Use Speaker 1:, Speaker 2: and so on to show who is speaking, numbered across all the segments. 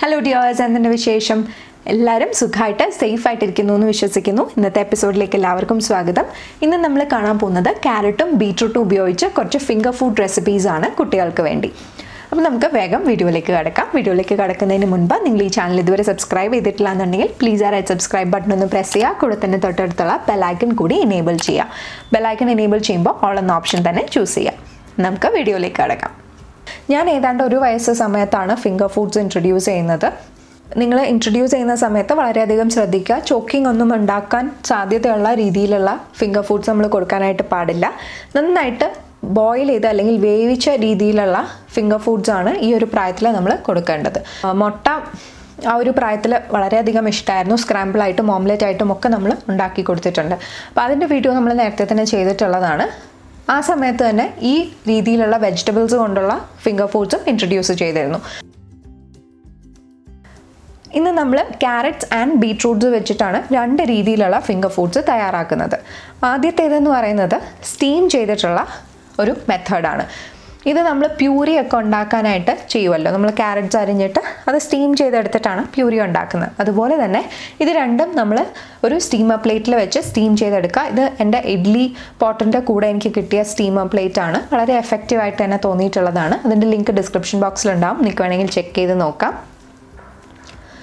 Speaker 1: Hello dears, എന്തുണ്ട് വിശേഷം? എല്ലാവരും സുഖമായിട്ട് സേഫ് ആയിട്ടിരിക്കുന്നു എന്ന് വിശ്വസിക്കുന്നു. ഇന്നത്തെ എപ്പിസോഡിലേക്ക് എല്ലാവർക്കും സ്വാഗതം. ഇന്ന് നമ്മൾ കാണാൻ പോകുന്നത് ക്യാരറ്റും ബീറ്റ്റൂട്ടും ഉപയോഗിച്ച് കുറച്ച് ഫിംഗർ ഫുഡ് റെസിപ്പീസ് ആണ് കുട്ടികൾക്ക് വേണ്ടി. അപ്പോൾ നമുക്ക് വേഗം വീഡിയോയിലേക്ക് കടക്കാം. വീഡിയോയിലേക്ക് കടക്കുന്നതിന് മുൻപ് നിങ്ങൾ ഈ ചാനൽ ഇതുവരെ സബ്സ്ക്രൈബ് ചെയ്തിട്ടില്ല എന്നുണ്ടെങ്കിൽ പ്ലീസ് ആ റൈറ്റ് സബ്സ്ക്രൈബ് ബട്ടൺ ഒന്ന് പ്രസ് ചെയ്യുക. കൂടെ തന്നെ തൊട്ടടുത്തുള്ള ബെല്ലൈക്കൺ കൂടി എനേബിൾ ചെയ്യുക. ബെല്ലൈക്കൺ എനേബിൾ ചെയ്യുമ്പോൾ ഓൾ എന്ന ഓപ്ഷൻ തന്നെ ചൂസ് ചെയ്യുക. നമുക്ക് വീഡിയോയിലേക്ക് കടക്കാം. ഞാൻ ഏതാണ്ട് ഒരു വയസ്സ് സമയത്താണ് ഫിംഗർ ഫുഡ്സ് ഇൻട്രൊഡ്യൂസ് ചെയ്യുന്നത്. നിങ്ങൾ ഇൻട്രൊഡ്യൂസ് ചെയ്യുന്ന സമയത്ത് വളരെയധികം ശ്രദ്ധിക്കുക. ചോക്കിംഗ് ഒന്നും ഉണ്ടാക്കാൻ സാധ്യതയുള്ള രീതിയിലുള്ള ഫിംഗർ ഫുഡ്സ് നമ്മൾ കൊടുക്കാനായിട്ട് പാടില്ല. നന്നായിട്ട് ബോയിൽ ചെയ്ത് അല്ലെങ്കിൽ വേവിച്ച രീതിയിലുള്ള ഫിംഗർ ഫുഡ്സ് ആണ് ഈ ഒരു പ്രായത്തിൽ നമ്മൾ കൊടുക്കേണ്ടത്. മുട്ട ആ ഒരു പ്രായത്തിൽ വളരെയധികം ഇഷ്ടമായിരുന്നു. സ്ക്രാമ്പിളായിട്ടും ഓംലെറ്റ് ആയിട്ടും ഒക്കെ നമ്മൾ ഉണ്ടാക്കി കൊടുത്തിട്ടുണ്ട്. അപ്പോൾ അതിൻ്റെ വീഡിയോ നമ്മൾ നേരത്തെ തന്നെ ചെയ്തിട്ടുള്ളതാണ്. ആ സമയത്ത് തന്നെ ഈ രീതിയിലുള്ള വെജിറ്റബിൾസ് കൊണ്ടുള്ള ഫിംഗർ ഫുഡ്സും ഇൻട്രൊഡ്യൂസ് ചെയ്തിരുന്നു. ഇന്ന് നമ്മൾ ക്യാരറ്റ്സ് ആൻഡ് ബീറ്റ്റൂട്ട്സ് വെച്ചിട്ടാണ് രണ്ട് രീതിയിലുള്ള ഫിംഗർ ഫുഡ്സ് തയ്യാറാക്കുന്നത്. ആദ്യത്തേതെന്ന് പറയുന്നത് സ്റ്റീം ചെയ്തിട്ടുള്ള ഒരു മെത്തേഡാണ്. ഇത് നമ്മൾ പ്യൂരി ഒക്കെ ഉണ്ടാക്കാനായിട്ട് ചെയ്യുമല്ലോ. നമ്മൾ ക്യാരറ്റ്സ് അരിഞ്ഞിട്ട് അത് സ്റ്റീം ചെയ്തെടുത്തിട്ടാണ് പ്യൂരി ഉണ്ടാക്കുന്നത്. അതുപോലെ തന്നെ ഇത് രണ്ടും നമ്മൾ ഒരു സ്റ്റീമർ പ്ലേറ്റിൽ വെച്ച് സ്റ്റീം ചെയ്തെടുക്കുക. ഇത് എൻ്റെ ഇഡ്ലി പോട്ടിൻ്റെ കൂടെ എനിക്ക് കിട്ടിയ സ്റ്റീമർ പ്ലേറ്റ് ആണ്. വളരെ എഫക്റ്റീവായിട്ട് തന്നെ തോന്നിയിട്ടുള്ളതാണ്. അതിൻ്റെ ലിങ്ക് ഡിസ്ക്രിപ്ഷൻ ബോക്സിലുണ്ടാവും. നിങ്ങൾക്ക് വേണമെങ്കിൽ ചെക്ക് ചെയ്ത് നോക്കാം.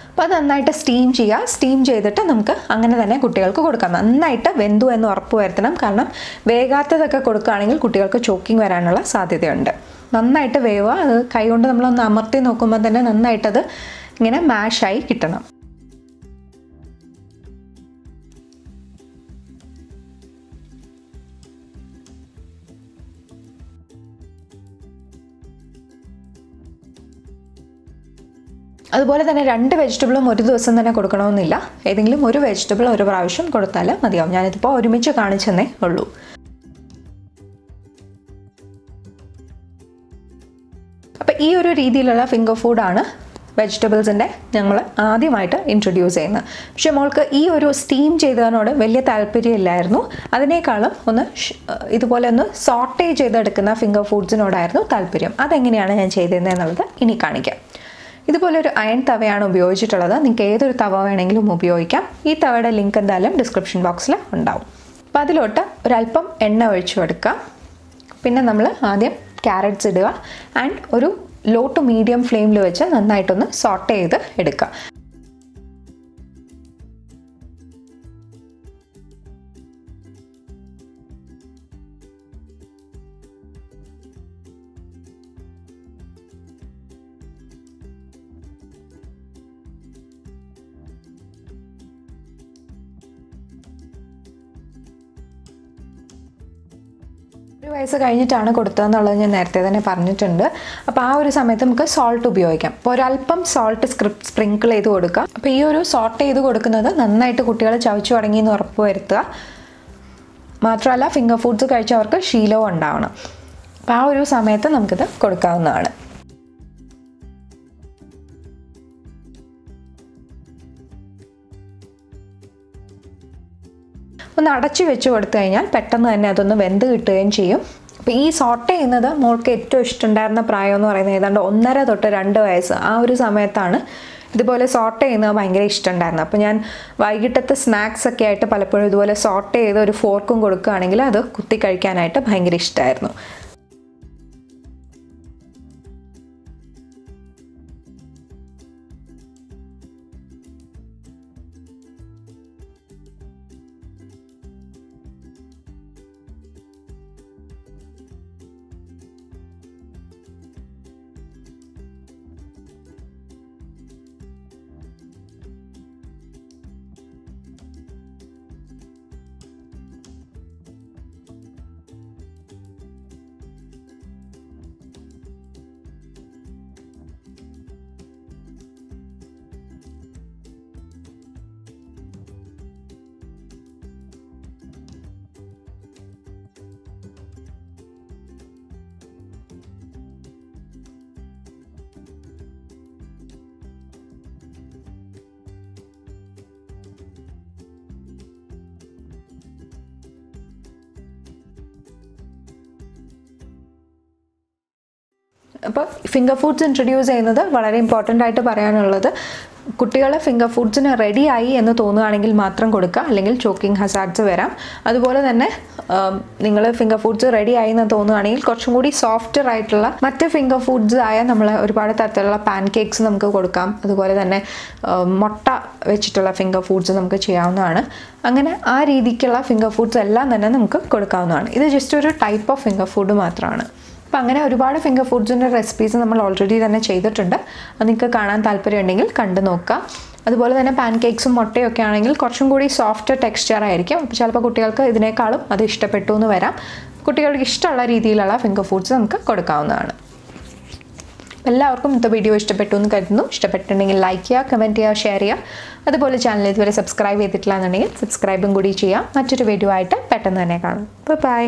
Speaker 1: അപ്പോൾ അത് നന്നായിട്ട് സ്റ്റീം ചെയ്യുക. സ്റ്റീം ചെയ്തിട്ട് നമുക്ക് അങ്ങനെ തന്നെ കുട്ടികൾക്ക് കൊടുക്കാം. നന്നായിട്ട് വെന്തു എന്ന് ഉറപ്പ് വരുത്തണം. കാരണം വേകാത്തതൊക്കെ കൊടുക്കുകയാണെങ്കിൽ കുട്ടികൾക്ക് ചോക്കിങ് വരാനുള്ള സാധ്യതയുണ്ട്. നന്നായിട്ട് വേവുക. അത് കൈകൊണ്ട് നമ്മളൊന്ന് അമർത്തി നോക്കുമ്പോൾ തന്നെ നന്നായിട്ടത് ഇങ്ങനെ മാഷായി കിട്ടണം. അതുപോലെ തന്നെ രണ്ട് വെജിറ്റബിളും ഒരു ദിവസം തന്നെ കൊടുക്കണമെന്നില്ല. ഏതെങ്കിലും ഒരു വെജിറ്റബിൾ ഒരു പ്രാവശ്യം കൊടുത്താൽ മതിയാവും. ഞാനിതിപ്പോൾ ഒരുമിച്ച് കാണിച്ചെന്നേ ഉള്ളൂ. അപ്പോൾ ഈ ഒരു രീതിയിലുള്ള ഫിംഗർ ഫുഡാണ് വെജിറ്റബിൾസിൻ്റെ ഞങ്ങൾ ആദ്യമായിട്ട് ഇൻട്രൊഡ്യൂസ് ചെയ്യുന്നത്. പക്ഷേ മോൾക്ക് ഈ ഒരു സ്റ്റീം ചെയ്തതിനോട് വലിയ താല്പര്യമില്ലായിരുന്നു. അതിനേക്കാളും ഇതുപോലെ ഒന്ന് സോട്ടേ ചെയ്തെടുക്കുന്ന ഫിംഗർ ഫുഡ്സിനോടായിരുന്നു താല്പര്യം. അതെങ്ങനെയാണ് ഞാൻ ചെയ്തത് എന്നുള്ളത് ഇനി കാണിക്കാം. ഇതുപോലെ ഒരു അയൺ തവയാണ് ഉപയോഗിച്ചിട്ടുള്ളത്. നിങ്ങൾക്ക് ഏതൊരു തവ വേണമെങ്കിലും ഉപയോഗിക്കാം. ഈ തവയുടെ ലിങ്ക് എന്തായാലും ഡിസ്ക്രിപ്ഷൻ ബോക്സിൽ ഉണ്ടാവും. അപ്പോൾ അതിലോട്ട് ഒരല്പം എണ്ണ ഒഴിച്ചു കൊടുക്കുക. പിന്നെ നമ്മൾ ആദ്യം ക്യാരറ്റ്സ് ഇടുക ആൻഡ് ഒരു ലോ ടു മീഡിയം ഫ്ലെയിമിൽ വെച്ച് നന്നായിട്ടൊന്ന് സോട്ടേ ചെയ്ത് എടുക്കുക. ഒരു വയസ്സ് കഴിഞ്ഞിട്ടാണ് കൊടുത്തതെന്നുള്ളത് ഞാൻ നേരത്തെ തന്നെ പറഞ്ഞിട്ടുണ്ട്. അപ്പോൾ ആ ഒരു സമയത്ത് നമുക്ക് സോൾട്ട് ഉപയോഗിക്കാം. അപ്പോൾ ഒരല്പം സോൾട്ട് സ്പ്രിങ്കിൾ ചെയ്ത് കൊടുക്കുക. അപ്പോൾ ഈ ഒരു സോട്ട് ചെയ്ത് കൊടുക്കുന്നത് നന്നായിട്ട് കുട്ടികൾ ചവച്ചു തുടങ്ങിയെന്ന് ഉറപ്പ് വരുത്തുക. മാത്രമല്ല ഫിംഗർ ഫുഡ്സ് കഴിച്ചവർക്ക് ശീലവും ഉണ്ടാവണം. അപ്പോൾ ആ ഒരു സമയത്ത് നമുക്കിത് കൊടുക്കാവുന്നതാണ്. ഒന്ന് അടച്ചു വെച്ച് കൊടുത്തു കഴിഞ്ഞാൽ പെട്ടെന്ന് തന്നെ അതൊന്ന് വെന്ത് കിട്ടുകയും ചെയ്യും. അപ്പോൾ ഈ സോട്ട് ചെയ്യുന്നത് മോൾക്ക് ഏറ്റവും ഇഷ്ടമുണ്ടായിരുന്ന പ്രായം എന്ന് പറയുന്നത് ഏതാണ്ട് 1.5 തൊട്ട് 2 വയസ്സ്. ആ ഒരു സമയത്താണ് ഇതുപോലെ സോട്ട് ചെയ്യുന്നത് ഭയങ്കര ഇഷ്ടമുണ്ടായിരുന്നത്. അപ്പോൾ ഞാൻ വൈകിട്ടത്തെ സ്നാക്സ് ഒക്കെ ആയിട്ട് പലപ്പോഴും ഇതുപോലെ സോട്ട് ചെയ്ത് ഒരു ഫോർക്കും കൊടുക്കുകയാണെങ്കിൽ അത് കുത്തി കഴിക്കാനായിട്ട് ഭയങ്കര ഇഷ്ടമായിരുന്നു. അപ്പോൾ ഫിംഗർ ഫുഡ്സ് ഇൻട്രൊഡ്യൂസ് ചെയ്യുന്നത് വളരെ ഇമ്പോർട്ടൻ്റ് ആയിട്ട് പറയാനുള്ളത്, കുട്ടികൾ ഫിംഗർ ഫുഡ്സിന് റെഡി ആയി എന്ന് തോന്നുകയാണെങ്കിൽ മാത്രം കൊടുക്കുക, അല്ലെങ്കിൽ ചോക്കിംഗ് ഹസാർഡ്സ് വരാം. അതുപോലെ തന്നെ നിങ്ങൾ ഫിംഗർ ഫുഡ്സ് റെഡി ആയി എന്ന് തോന്നുകയാണെങ്കിൽ കുറച്ചും കൂടി സോഫ്റ്റർ ആയിട്ടുള്ള മറ്റ് ഫിംഗർ ഫുഡ്സ് ആയ നമ്മൾ ഒരുപാട് തരത്തിലുള്ള പാൻ കേക്ക്സ് നമുക്ക് കൊടുക്കാം. അതുപോലെ തന്നെ മുട്ട വെച്ചിട്ടുള്ള ഫിംഗർ ഫുഡ്സ് നമുക്ക് ചെയ്യാവുന്നതാണ്. അങ്ങനെ ആ രീതിക്കുള്ള ഫിംഗർ ഫുഡ്സ് എല്ലാം തന്നെ നമുക്ക് കൊടുക്കാവുന്നതാണ്. ഇത് ജസ്റ്റ് ഒരു ടൈപ്പ് ഓഫ് ഫിംഗർ ഫുഡ് മാത്രമാണ്. അപ്പോൾ അങ്ങനെ ഒരുപാട് ഫിംഗർ ഫുഡ്സിൻ്റെ റെസിപ്പീസ് നമ്മൾ ഓൾറെഡി തന്നെ ചെയ്തിട്ടുണ്ട്. അത് നിങ്ങൾക്ക് കാണാൻ താല്പര്യമുണ്ടെങ്കിൽ കണ്ടു നോക്കുക. അതുപോലെ തന്നെ പാൻ കേക്ക്സും മുട്ടയൊക്കെ ആണെങ്കിൽ കുറച്ചും കൂടി സോഫ്റ്റ് ടെക്സ്ചർ ആയിരിക്കും. അപ്പോൾ ചിലപ്പോൾ കുട്ടികൾക്ക് ഇതിനേക്കാളും അത് ഇഷ്ടപ്പെട്ടു എന്ന് വരാം. കുട്ടികൾക്ക് ഇഷ്ടമുള്ള രീതിയിലുള്ള ഫിംഗർ ഫുഡ്സ് നമുക്ക് കൊടുക്കാവുന്നതാണ്. എല്ലാവർക്കും ഇന്നത്തെ വീഡിയോ ഇഷ്ടപ്പെട്ടു എന്ന് കരുതുന്നു. ഇഷ്ടപ്പെട്ടിട്ടുണ്ടെങ്കിൽ ലൈക്ക് ചെയ്യുക, കമൻറ്റ് ചെയ്യുക, ഷെയർ ചെയ്യുക. അതുപോലെ ചാനൽ ഇതുവരെ സബ്സ്ക്രൈബ് ചെയ്തിട്ടില്ല എന്നുണ്ടെങ്കിൽ സബ്സ്ക്രൈബും കൂടി ചെയ്യുക. മറ്റൊരു വീഡിയോ ആയിട്ട് പെട്ടെന്ന് തന്നെ കാണാം. ബൈ.